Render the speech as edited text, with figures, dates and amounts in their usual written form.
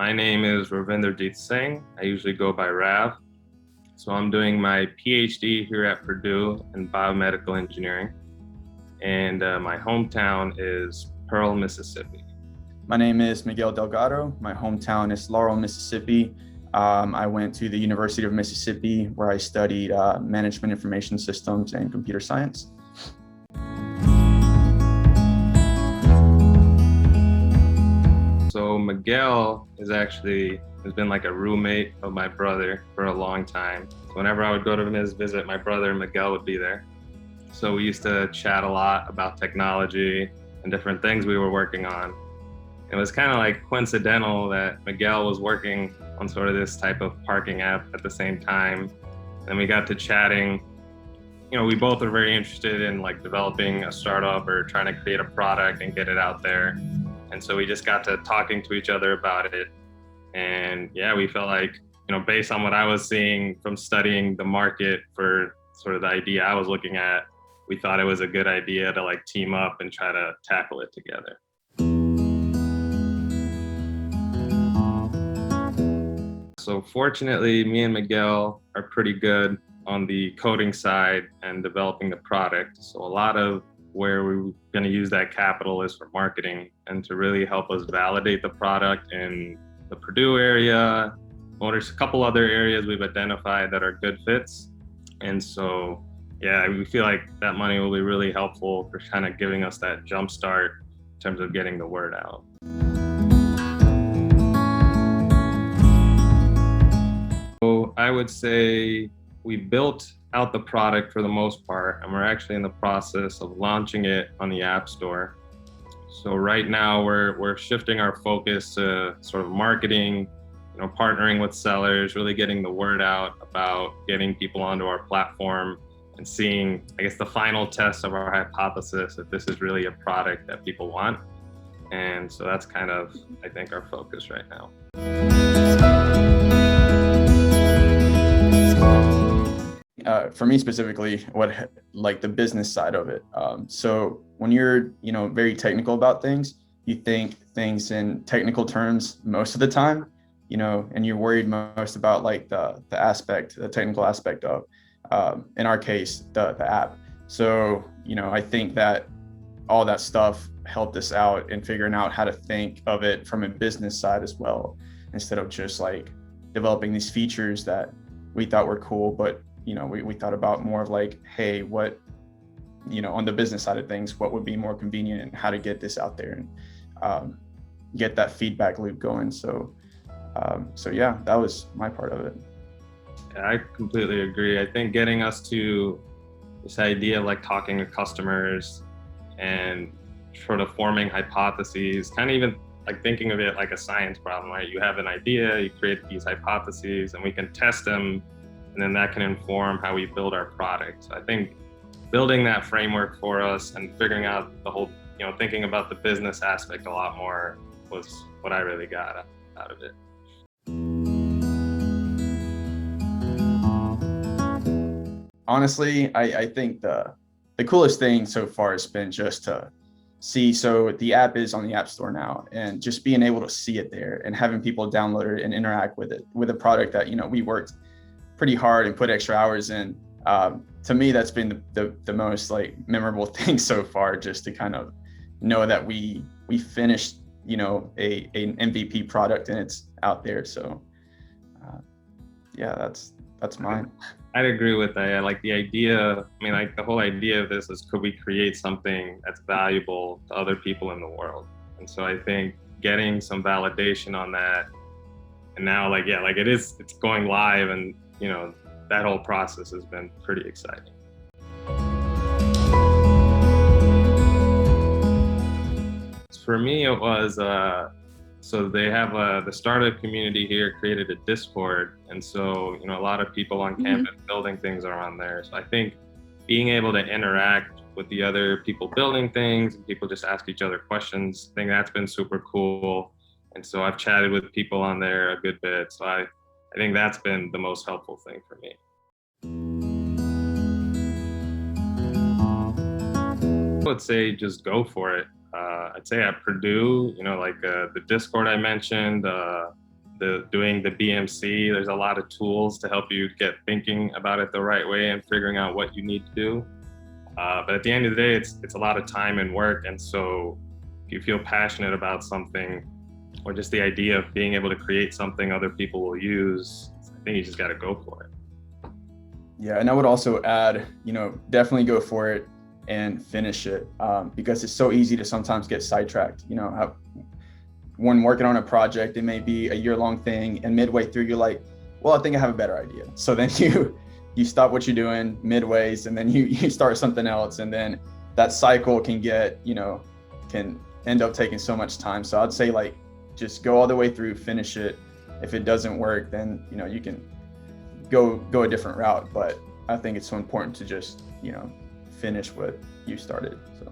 My name is Ravinder Singh. I usually go by Rav. So I'm doing my PhD here at Purdue in biomedical engineering. And my hometown is Pearl, Mississippi. My name is Miguel Delgado. My hometown is Laurel, Mississippi. I went to the University of Mississippi where I studied management information systems and computer science. So Miguel has been like a roommate of my brother for a long time. So whenever I would go to his visit, my brother Miguel would be there. So we used to chat a lot about technology and different things we were working on. It was kind of like coincidental that Miguel was working on sort of this type of parking app at the same time. And we got to chatting. You know, we both are very interested in like developing a startup or trying to create a product and get it out there. And so we just got to talking to each other about it. And yeah, we felt like, you know, based on what I was seeing from studying the market for sort of the idea I was looking at, we thought it was a good idea to like team up and try to tackle it together. So fortunately, me and Miguel are pretty good on the coding side and developing the product. So a lot of where we're going to use that capital is for marketing and to really help us validate the product in the Purdue area. Well, there's a couple other areas we've identified that are good fits. And so, yeah, we feel like that money will be really helpful for kind of giving us that jump start in terms of getting the word out. So I would say we built out the product for the most part, and we're actually in the process of launching it on the App Store. So right now we're shifting our focus to sort of marketing, you know, partnering with sellers, really getting the word out about getting people onto our platform and seeing, I guess, the final test of our hypothesis if this is really a product that people want. And so that's kind of, I think, our focus right now. For me specifically, what like the business side of it. So when you're, very technical about things, you think things in technical terms most of the time, and you're worried most about like the technical aspect of, in our case, the app. So, I think that all that stuff helped us out in figuring out how to think of it from a business side as well, instead of just like developing these features that we thought were cool, but we thought about more of like, hey, what, on the business side of things, what would be more convenient and how to get this out there and get that feedback loop going. So yeah, that was my part of it. Yeah, I completely agree. I think getting us to this idea of like talking to customers and sort of forming hypotheses, kind of even like thinking of it like a science problem, right? You have an idea, you create these hypotheses, and we can test them, and then that can inform how we build our product. So I think building that framework for us and figuring out the whole, thinking about the business aspect a lot more was what I really got out of it. Honestly, I think the coolest thing so far has been just to see, so the app is on the App Store now, and just being able to see it there and having people download it and interact with it, with a product that, we worked pretty hard and put extra hours in. To me, that's been the most like memorable thing so far, just to kind of know that we finished, an MVP product and it's out there. So yeah, that's mine. I'd agree with that. I like the idea. I mean, like the whole idea of this is, could we create something that's valuable to other people in the world? And so I think getting some validation on that, and now it's going live, and that whole process has been pretty exciting. For me, it was, so they have the startup community here created a Discord. And so, a lot of people on campus building things are on there. So I think being able to interact with the other people building things and people just ask each other questions, I think that's been super cool. And so I've chatted with people on there a good bit. So I think that's been the most helpful thing for me. I would say just go for it. I'd say at Purdue, the Discord I mentioned, doing the BMC. There's a lot of tools to help you get thinking about it the right way and figuring out what you need to do. But at the end of the day, it's a lot of time and work. And so if you feel passionate about something, or just the idea of being able to create something other people will use, I think you just got to go for it. Yeah, and I would also add, definitely go for it and finish it, because it's so easy to sometimes get sidetracked. When working on a project, it may be a year-long thing, and midway through, you're like, well, I think I have a better idea. So then you stop what you're doing midways, and then you start something else, and then that cycle can can end up taking so much time. So I'd say just go all the way through, finish it. If it doesn't work, then you can go a different route. But I think it's so important to just finish what you started. So.